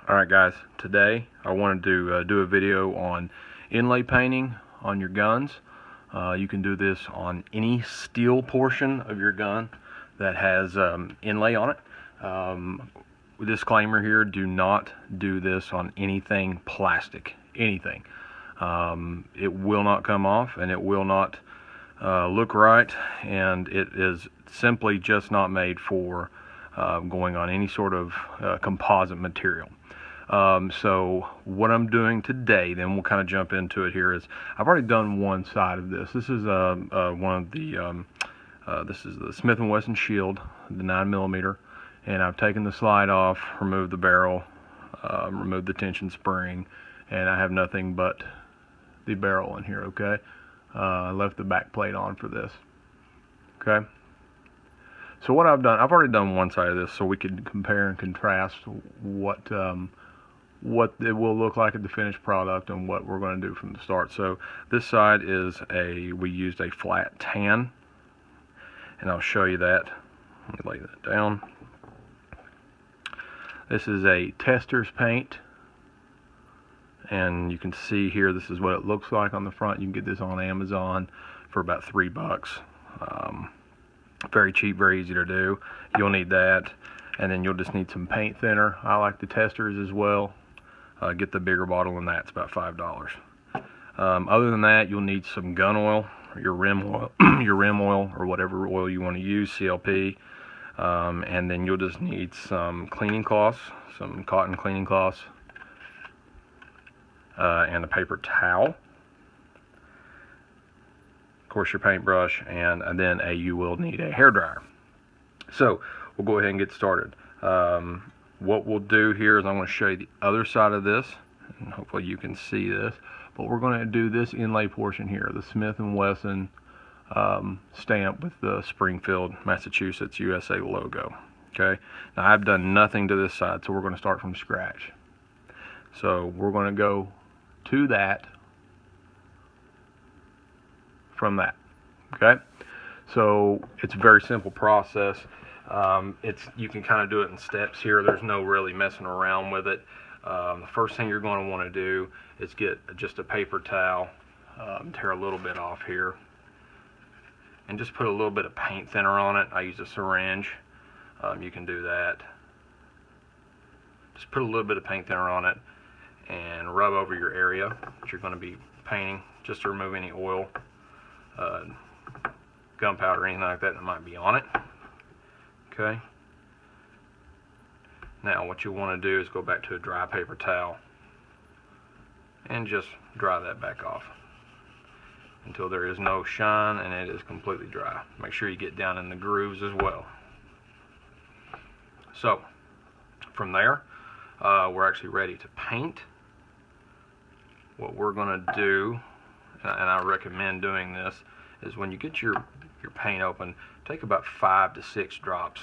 Alright guys, today I wanted to do a video on inlay painting on your guns. You can do this on any steel portion of your gun that has inlay on it. Disclaimer here, do not do this on anything plastic, anything. It will not come off and it will not look right, and it is simply just not made for going on any sort of composite material. So what I'm doing today, then we'll kind of jump into it here, is I've already done one side of this. This is one of the this is the Smith & Wesson Shield, the 9mm, and I've taken the slide off, removed the barrel, removed the tension spring, and I have nothing but the barrel in here. Okay, I left the back plate on for this. Okay, so what I've done, I've already done one side of this so we can compare and contrast what it will look like at the finished product and what we're going to do from the start. So this side is we used a flat tan, and I'll show you that. Let me lay that down. This is a tester's paint, and you can see here this is what it looks like on the front. You can get this on Amazon for about $3. Very cheap, very easy to do. You'll need that, and then you'll just need some paint thinner. I like the testers as well. Get the bigger bottle than that. It's about $5. Other than that, you'll need some gun oil, or your rim oil, or whatever oil you want to use, CLP. And then you'll just need some cleaning cloths, some cotton cleaning cloths, and a paper towel. Of course, your paintbrush, and then you will need a hairdryer. So we'll go ahead and get started. What we'll do here is I'm going to show you the other side of this, and hopefully you can see this. But we're going to do this inlay portion here, the Smith & Wesson stamp with the Springfield, Massachusetts, USA logo. Okay, now I've done nothing to this side, so we're going to start from scratch. So we're going to go to that from that. Okay, so it's a very simple process. You can kind of do it in steps here. There's no really messing around with it. The first thing you're going to want to do is get just a paper towel, tear a little bit off here, and just put a little bit of paint thinner on it. I use a syringe. You can do that. Just put a little bit of paint thinner on it and rub over your area that you're going to be painting, just to remove any oil, gunpowder, anything like that might be on it. Okay. Now what you want to do is go back to a dry paper towel and just dry that back off until there is no shine and it is completely dry. Make sure you get down in the grooves as well. So from there, we're actually ready to paint. What we're going to do, and I recommend doing this, is when you get your paint open, take about 5 to 6 drops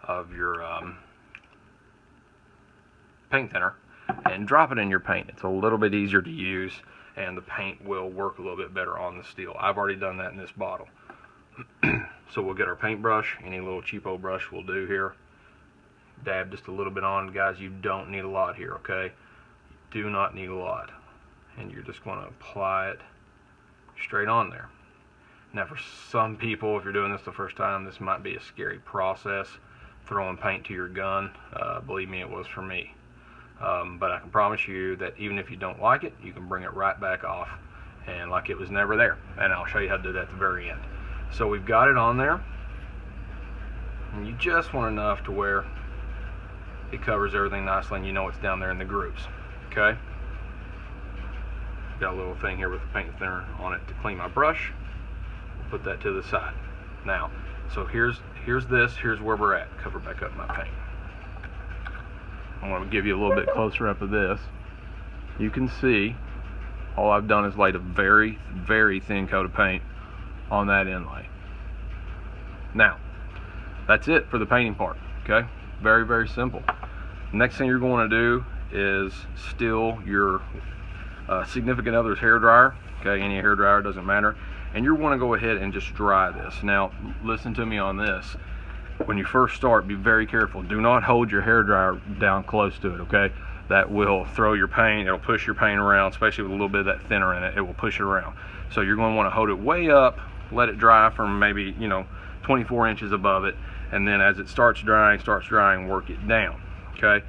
of your paint thinner and drop it in your paint. It's a little bit easier to use, and the paint will work a little bit better on the steel. I've already done that in this bottle. So we'll get our paintbrush, any little cheapo brush will do here. Dab just a little bit on. Guys, you don't need a lot here, okay? You do not need a lot. And you're just going to apply it straight on there. Now for some people, if you're doing this the first time, this might be a scary process, throwing paint to your gun. Believe me, it was for me. But I can promise you that even if you don't like it, you can bring it right back off and like it was never there. And I'll show you how to do that at the very end. So we've got it on there, and you just want enough to where it covers everything nicely and you know it's down there in the grooves. Okay? Got a little thing here with the paint thinner on it to clean my brush. Put that to the side. Now, so here's where we're at. Cover back up my paint. I'm going to give you a little bit closer up of this. You can see all I've done is laid a very, very thin coat of paint on that inlay. Now, that's it for the painting part. Okay, very, very simple. Next thing you're going to do is steal your significant other's hair dryer. Okay, any hair dryer, doesn't matter. And you want to go ahead and just dry this. Now, listen to me on this. When you first start, be very careful. Do not hold your hair dryer down close to it, okay? that will throw your paint. It'll push your paint around, especially with a little bit of that thinner in it. It will push it around. So you're going to want to hold it way up, let it dry from maybe 24 inches above it, and then as it starts drying, work it down. Okay.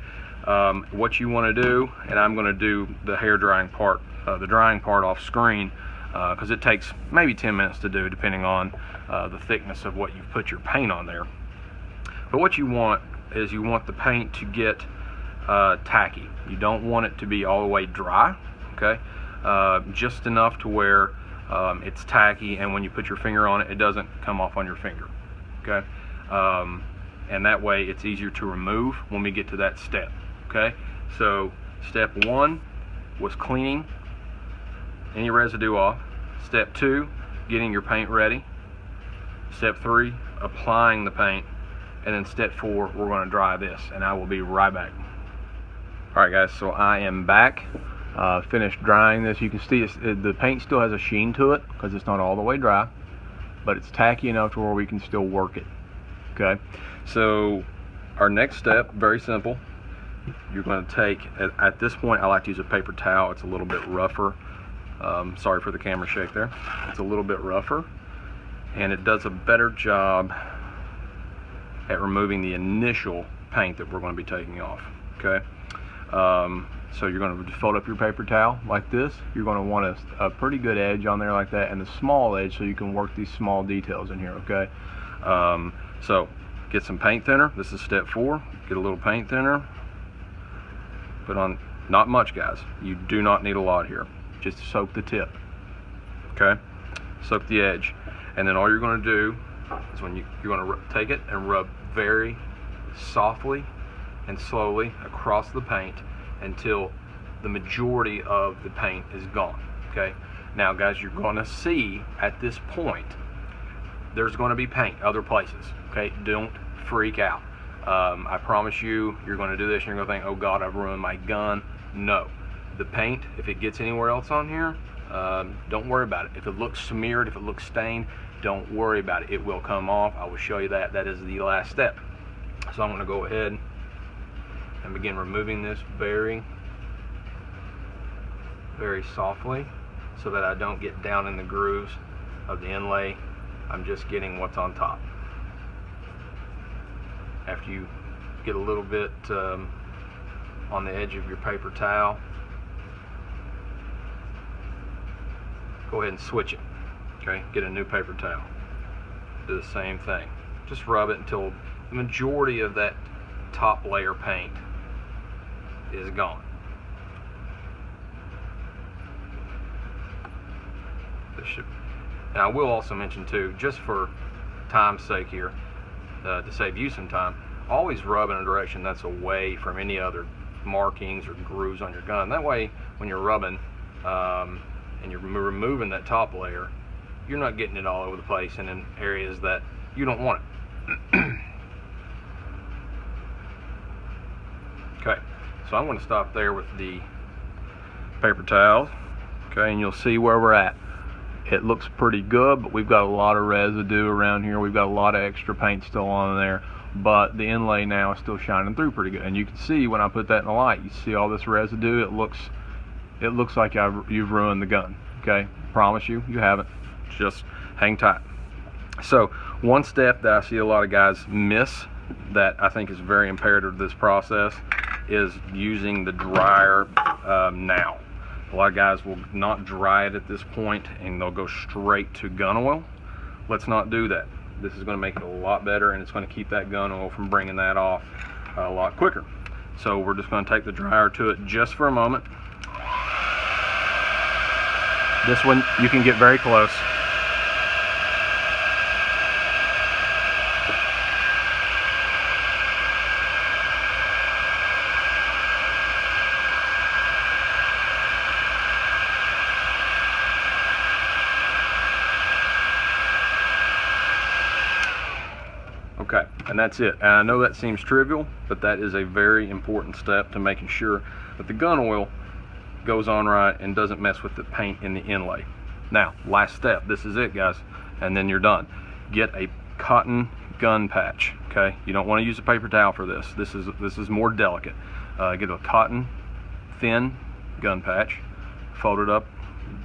What you want to do, and I'm going to do the hair drying part, the drying part off screen, because it takes maybe 10 minutes to do, depending on the thickness of what you've put your paint on there. But what you want is you want the paint to get tacky. You don't want it to be all the way dry, okay? Just enough to where it's tacky, and when you put your finger on it, it doesn't come off on your finger, okay? And that way it's easier to remove when we get to that step, okay? So step 1 was cleaning any residue off. Step 2, getting your paint ready. Step 3, applying the paint. And then step 4, we're going to dry this, and I will be right back. Alright guys, so I am back. Finished drying this. You can see the paint still has a sheen to it because it's not all the way dry, but it's tacky enough to where we can still work it. Okay, so our next step, very simple. You're going to take, at this point I like to use a paper towel. It's a little bit rougher. Sorry for the camera shake there. It's a little bit rougher, and it does a better job at removing the initial paint that we're going to be taking off. Okay, so you're going to fold up your paper towel like this. You're going to want a pretty good edge on there like that, and a small edge so you can work these small details in here. Okay, so get some paint thinner. This is step 4. Get a little paint thinner. Put on, not much guys, you do not need a lot here, just to soak the tip. Okay, soak the edge, and then all you're going to do is when you're going to take it and rub very softly and slowly across the paint until the majority of the paint is gone. Okay, now guys, you're going to see at this point there's going to be paint other places. Okay, don't freak out. I promise you, you're going to do this and you're going to think, oh God, I've ruined my gun. No, the paint, if it gets anywhere else on here, don't worry about it. If it looks smeared, if it looks stained, don't worry about it. It will come off. I will show you that. That is the last step. So I'm going to go ahead and begin removing this very, very softly so that I don't get down in the grooves of the inlay. I'm just getting what's on top. After you get a little bit on the edge of your paper towel, go ahead and switch it. Okay, get a new paper towel. Do the same thing. Just rub it until the majority of that top layer paint is gone. This should, and I will also mention too, just for time's sake here, to save you some time, always rub in a direction that's away from any other markings or grooves on your gun. That way, when you're rubbing and you're removing that top layer, you're not getting it all over the place and in areas that you don't want it. Okay, so I'm going to stop there with the paper towels. Okay, and you'll see where we're at. It looks pretty good, but we've got a lot of residue around here. We've got a lot of extra paint still on there, but the inlay now is still shining through pretty good. And you can see when I put that in the light, you see all this residue. It looks like you've ruined the gun. Okay, promise you haven't. Just hang tight. So one step that I see a lot of guys miss that I think is very imperative to this process is using the dryer now. A lot of guys will not dry it at this point and they'll go straight to gun oil. Let's not do that. This is going to make it a lot better, and it's going to keep that gun oil from bringing that off a lot quicker. So we're just going to take the dryer to it just for a moment. This one you can get very close. Okay, and that's it. And I know that seems trivial, but that is a very important step to making sure that the gun oil goes on right and doesn't mess with the paint in the inlay. Now, last step. This is it, guys, and then you're done. Get a cotton gun patch. Okay, you don't want to use a paper towel for this. This is more delicate. Get a cotton thin gun patch, fold it up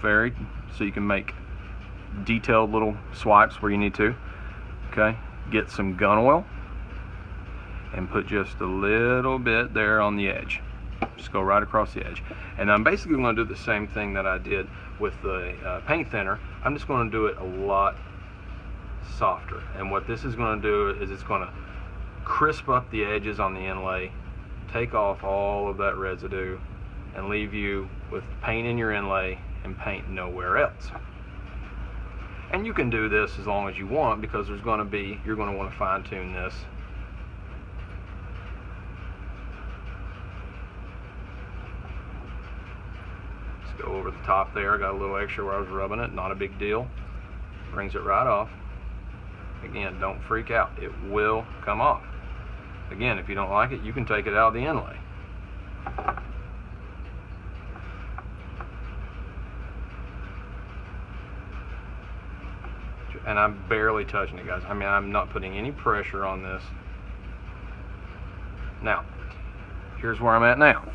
so you can make detailed little swipes where you need to. Okay, get some gun oil and put just a little bit there on the edge. Just go right across the edge. And I'm basically going to do the same thing that I did with the paint thinner. I'm just going to do it a lot softer. And what this is going to do is it's going to crisp up the edges on the inlay, take off all of that residue, and leave you with paint in your inlay and paint nowhere else. And you can do this as long as you want, because you're going to want to fine tune this. Just go over the top there. I got a little extra where I was rubbing it, not a big deal. Brings it right off. Again, don't freak out, it will come off. Again, if you don't like it, you can take it out of the inlay. And I'm barely touching it, guys. I mean, I'm not putting any pressure on this. Now, here's where I'm at now.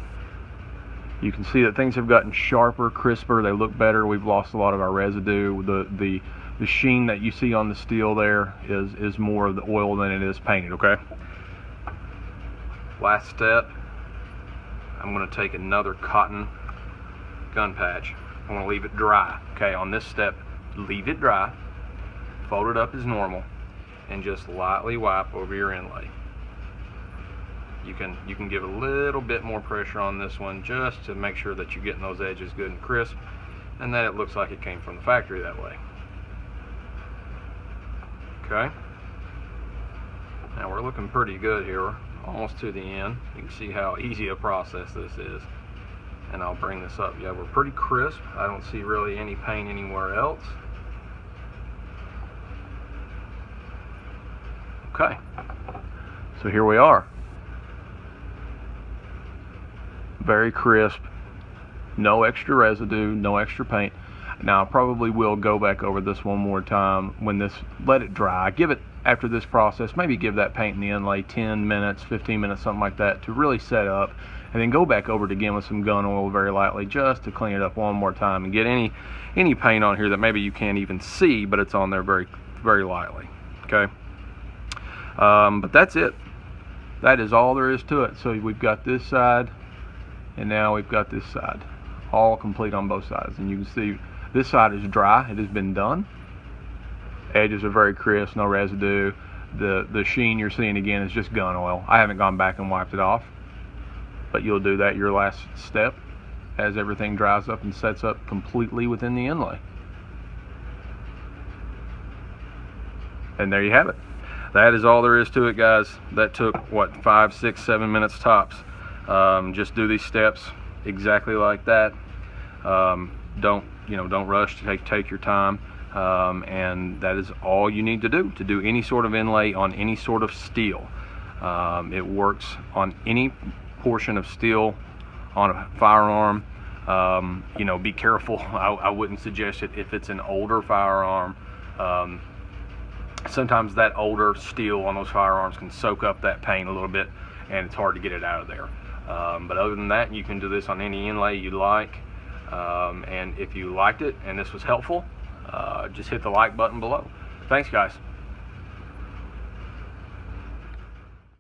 You can see that things have gotten sharper, crisper, they look better. We've lost a lot of our residue. The sheen that you see on the steel there is more of the oil than it is painted, okay? Last step, I'm going to take another cotton gun patch. I'm going to leave it dry, okay? On this step, leave it dry, fold it up as normal, and just lightly wipe over your inlay. You can give a little bit more pressure on this one just to make sure that you're getting those edges good and crisp, and that it looks like it came from the factory that way. Okay, now we're looking pretty good here. We're almost to the end. You can see how easy a process this is. And I'll bring this up. Yeah, we're pretty crisp. I don't see really any paint anywhere else. Okay, so here we are. Very crisp, no extra residue, no extra paint. Now I probably will go back over this one more time when let it dry. Give it, after this process, maybe give that paint in the inlay 10 minutes, 15 minutes, something like that, to really set up, and then go back over it again with some gun oil very lightly just to clean it up one more time and get any paint on here that maybe you can't even see, but it's on there very, very lightly. Okay, but that's it. That is all there is to it. So we've got this side, and now we've got this side, all complete on both sides. And you can see this side is dry, it has been done. Edges are very crisp, no residue. The sheen you're seeing again is just gun oil. I haven't gone back and wiped it off, but you'll do that your last step as everything dries up and sets up completely within the inlay. And there you have it. That is all there is to it, guys. That took what, 5, 6, 7 minutes tops. Just do these steps exactly like that. Don't rush. Take your time, and that is all you need to do any sort of inlay on any sort of steel. It works on any portion of steel on a firearm. Be careful. I wouldn't suggest it if it's an older firearm. Sometimes that older steel on those firearms can soak up that paint a little bit, and it's hard to get it out of there. But other than that, you can do this on any inlay you like. And if you liked it and this was helpful, just hit the like button below. Thanks, guys.